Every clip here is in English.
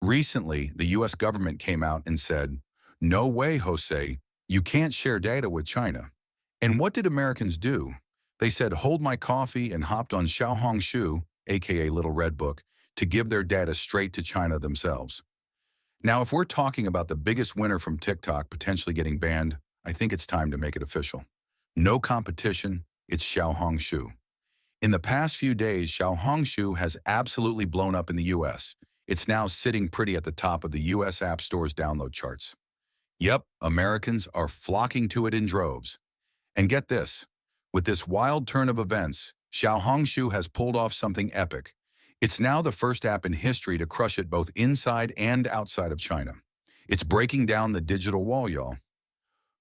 Recently, the US government came out and said, "No way, Jose, you can't share data with China." And what did Americans do? They said, "Hold my coffee," and hopped on XiaoHongshu, aka Little Red Book, to give their data straight to China themselves. Now, if we're talking about the biggest winner from TikTok potentially getting banned, I think it's time to make it official. No competition, it's XiaoHongshu. In the past few days, XiaoHongshu has absolutely blown up in the US. It's now sitting pretty at the top of the US App Store's download charts. Yep, Americans are flocking to it in droves. And get this, with this wild turn of events, XiaoHongshu has pulled off something epic. It's now the first app in history to crush it both inside and outside of China. It's breaking down the digital wall, y'all.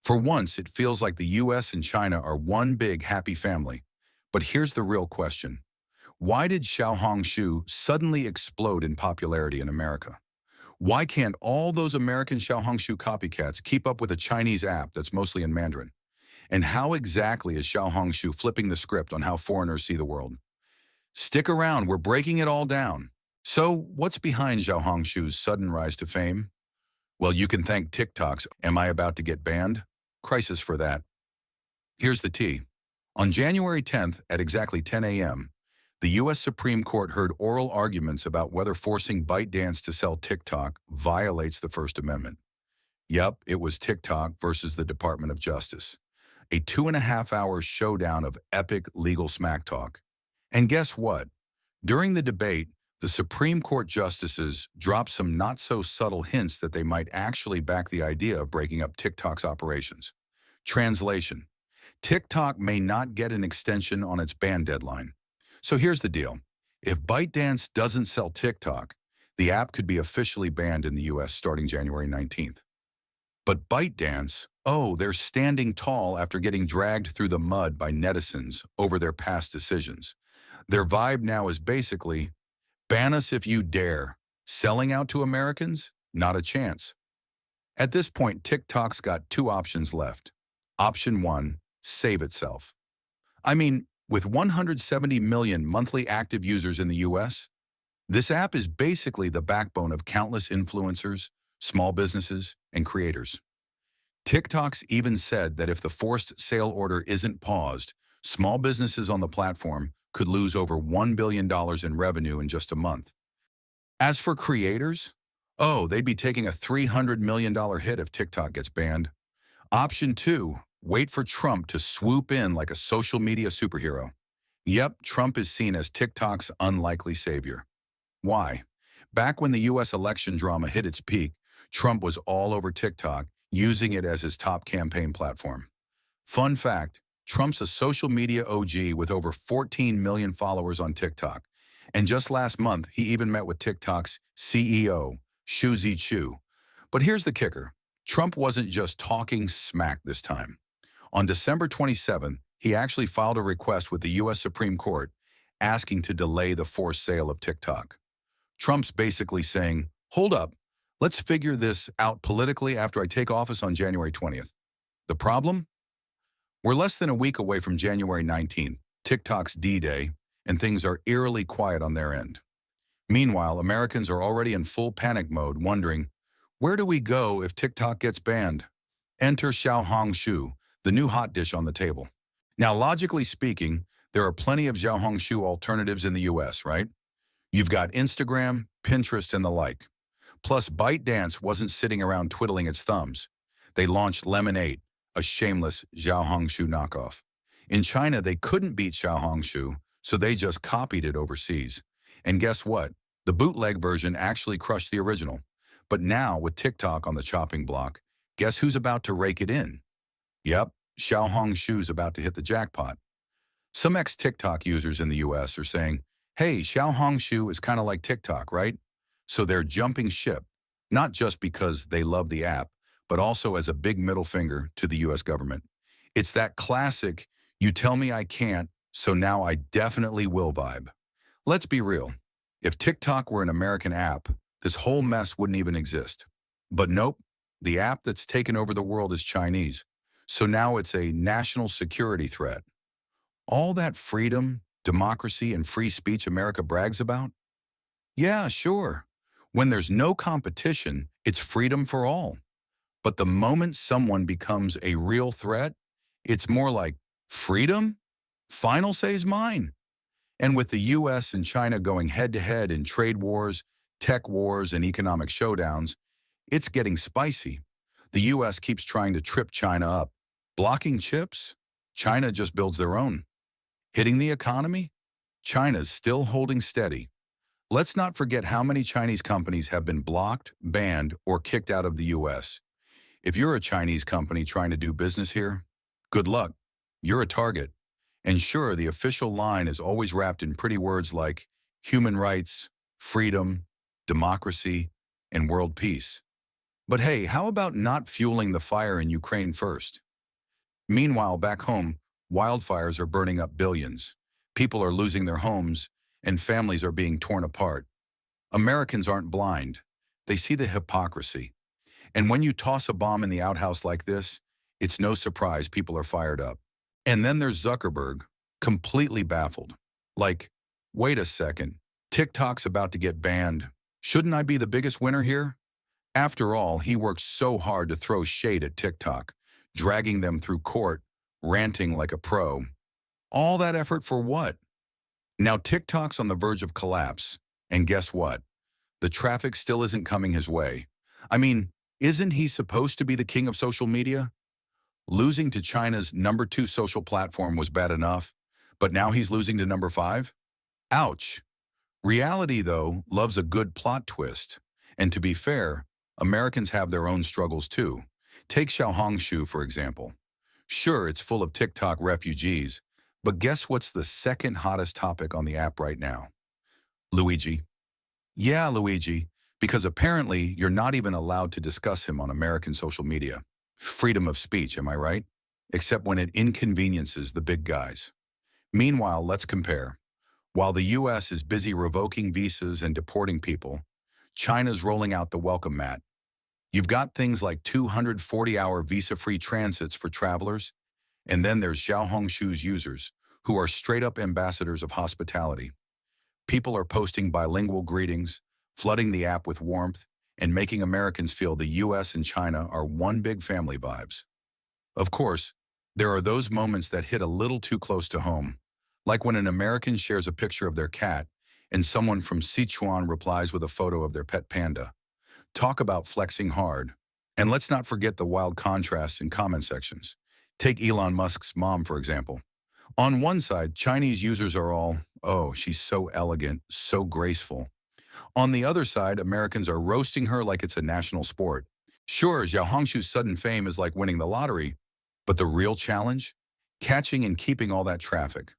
For once, it feels like the US and China are one big happy family. But here's the real question. Why did XiaoHongshu suddenly explode in popularity in America? Why can't all those American XiaoHongshu copycats keep up with a Chinese app that's mostly in Mandarin? And how exactly is XiaoHongshu flipping the script on how foreigners see the world? Stick around, we're breaking it all down. So, what's behind XiaoHongshu's sudden rise to fame? Well, you can thank TikTok's "Am I about to get banned?" crisis for that. Here's the tea. On January 10th at exactly 10 a.m., the U.S. Supreme Court heard oral arguments about whether forcing ByteDance to sell TikTok violates the First Amendment. Yup, it was TikTok versus the Department of Justice. A 2.5-hour showdown of epic legal smack talk. And guess what? During the debate, the Supreme Court justices dropped some not-so-subtle hints that they might actually back the idea of breaking up TikTok's operations. Translation: TikTok may not get an extension on its ban deadline. So here's the deal. If ByteDance doesn't sell TikTok, the app could be officially banned in the US starting January 19th. But ByteDance, oh, they're standing tall after getting dragged through the mud by netizens over their past decisions. Their vibe now is basically, ban us if you dare. Selling out to Americans? Not a chance. At this point, TikTok's got two options left. Option one, save itself. I mean, with 170 million monthly active users in the US, this app is basically the backbone of countless influencers, small businesses, and creators. TikTok's even said that if the forced sale order isn't paused, small businesses on the platform could lose over $1 billion in revenue in just a month. As for creators, oh, they'd be taking a $300 million hit if TikTok gets banned. Option two, wait for Trump to swoop in like a social media superhero. Yep, Trump is seen as TikTok's unlikely savior. Why? Back when the US election drama hit its peak, Trump was all over TikTok, using it as his top campaign platform. Fun fact, Trump's a social media OG with over 14 million followers on TikTok. And just last month, he even met with TikTok's CEO, Xu Zichu. But here's the kicker. Trump wasn't just talking smack this time. On December 27th, he actually filed a request with the US Supreme Court asking to delay the forced sale of TikTok. Trump's basically saying, hold up, let's figure this out politically after I take office on January 20th. The problem? We're less than a week away from January 19th, TikTok's D-Day, and things are eerily quiet on their end. Meanwhile, Americans are already in full panic mode, wondering, where do we go if TikTok gets banned? Enter XiaoHongshu, the new hot dish on the table. Now, logically speaking, there are plenty of XiaoHongshu alternatives in the US, right? You've got Instagram, Pinterest, and the like. Plus, ByteDance wasn't sitting around twiddling its thumbs. They launched Lemonade, a shameless XiaoHongshu knockoff. In China, they couldn't beat XiaoHongshu, so they just copied it overseas. And guess what? The bootleg version actually crushed the original. But now, with TikTok on the chopping block, guess who's about to rake it in? Yep, XiaoHongshu's about to hit the jackpot. Some ex-TikTok users in the US are saying, hey, XiaoHongshu is kind of like TikTok, right? So they're jumping ship, not just because they love the app, but also as a big middle finger to the US government. It's that classic, you tell me I can't, so now I definitely will vibe. Let's be real. If TikTok were an American app, this whole mess wouldn't even exist. But nope, the app that's taken over the world is Chinese. So now it's a national security threat. All that freedom, democracy, and free speech America brags about? Yeah, sure. When there's no competition, it's freedom for all. But the moment someone becomes a real threat, it's more like, freedom? Final say's mine. And with the US and China going head-to-head in trade wars, tech wars, and economic showdowns, it's getting spicy. The US keeps trying to trip China up. Blocking chips? China just builds their own. Hitting the economy? China's still holding steady. Let's not forget how many Chinese companies have been blocked, banned, or kicked out of the US. If you're a Chinese company trying to do business here, good luck. You're a target. And sure, the official line is always wrapped in pretty words like human rights, freedom, democracy, and world peace. But hey, how about not fueling the fire in Ukraine first? Meanwhile, back home, wildfires are burning up billions. People are losing their homes, and families are being torn apart. Americans aren't blind. They see the hypocrisy. And when you toss a bomb in the outhouse like this, it's no surprise people are fired up. And then there's Zuckerberg, completely baffled. Like, wait a second, TikTok's about to get banned. Shouldn't I be the biggest winner here? After all, he worked so hard to throw shade at TikTok, dragging them through court, ranting like a pro. All that effort for what? Now TikTok's on the verge of collapse. And guess what? The traffic still isn't coming his way. I mean, isn't he supposed to be the king of social media? Losing to China's #2 social platform was bad enough, but now he's losing to #5? Ouch. Reality, though, loves a good plot twist. And to be fair, Americans have their own struggles too. Take XiaoHongshu, for example. Sure, it's full of TikTok refugees, but guess what's the second hottest topic on the app right now? Luigi. Yeah, Luigi, because apparently you're not even allowed to discuss him on American social media. Freedom of speech, am I right? Except when it inconveniences the big guys. Meanwhile, let's compare. While the US is busy revoking visas and deporting people, China's rolling out the welcome mat. You've got things like 240-hour visa-free transits for travelers, and then there's XiaoHongshu's users, who are straight-up ambassadors of hospitality. People are posting bilingual greetings, flooding the app with warmth, and making Americans feel the US and China are one big family vibes. Of course, there are those moments that hit a little too close to home, like when an American shares a picture of their cat and someone from Sichuan replies with a photo of their pet panda. Talk about flexing hard. And let's not forget the wild contrasts in comment sections. Take Elon Musk's mom, for example. On one side, Chinese users are all, oh, she's so elegant, so graceful. On the other side, Americans are roasting her like it's a national sport. Sure, XiaoHongshu's sudden fame is like winning the lottery, but the real challenge? Catching and keeping all that traffic.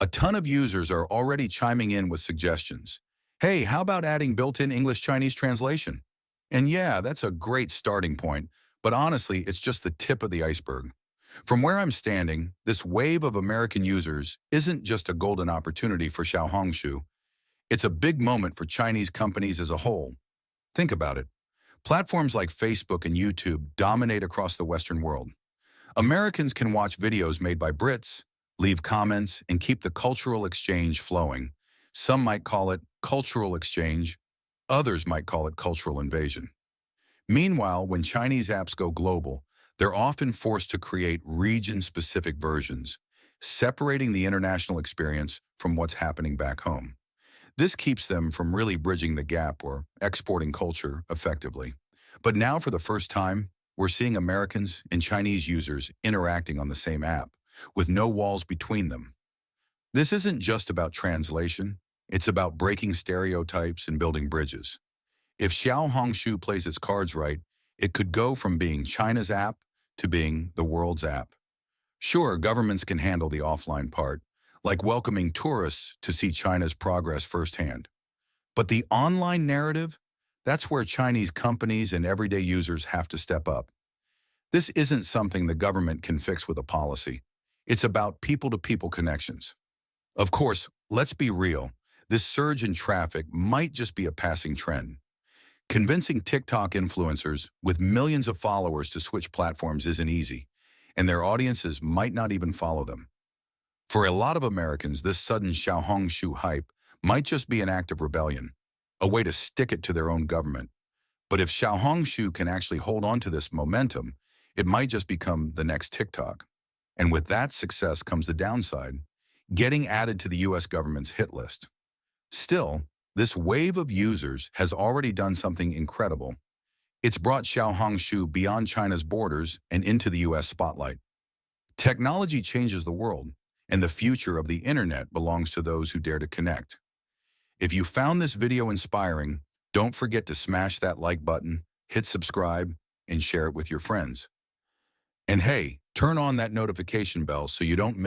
A ton of users are already chiming in with suggestions. Hey, how about adding built-in English-Chinese translation? And yeah, that's a great starting point, but honestly, it's just the tip of the iceberg. From where I'm standing, this wave of American users isn't just a golden opportunity for XiaoHongshu. It's a big moment for Chinese companies as a whole. Think about it. Platforms like Facebook and YouTube dominate across the Western world. Americans can watch videos made by Brits, leave comments, and keep the cultural exchange flowing. Some might call it cultural exchange. Others might call it cultural invasion. Meanwhile, when Chinese apps go global, they're often forced to create region-specific versions, separating the international experience from what's happening back home. This keeps them from really bridging the gap or exporting culture effectively. But now, for the first time, we're seeing Americans and Chinese users interacting on the same app, with no walls between them. This isn't just about translation, it's about breaking stereotypes and building bridges. If XiaoHongshu plays its cards right, it could go from being China's app to being the world's app. Sure, governments can handle the offline part, like welcoming tourists to see China's progress firsthand. But the online narrative, that's where Chinese companies and everyday users have to step up. This isn't something the government can fix with a policy. It's about people-to-people connections. Of course, let's be real, this surge in traffic might just be a passing trend. Convincing TikTok influencers with millions of followers to switch platforms isn't easy, and their audiences might not even follow them. For a lot of Americans, this sudden XiaoHongshu hype might just be an act of rebellion. a way to stick it to their own government. But if XiaoHongshu can actually hold on to this momentum, it might just become the next TikTok. And with that success comes the downside, getting added to the US government's hit list. Still, this wave of users has already done something incredible. It's brought XiaoHongshu beyond China's borders and into the US spotlight. Technology changes the world, and the future of the internet belongs to those who dare to connect. If you found this video inspiring, don't forget to smash that like button, hit subscribe, and share it with your friends. And hey, turn on that notification bell so you don't miss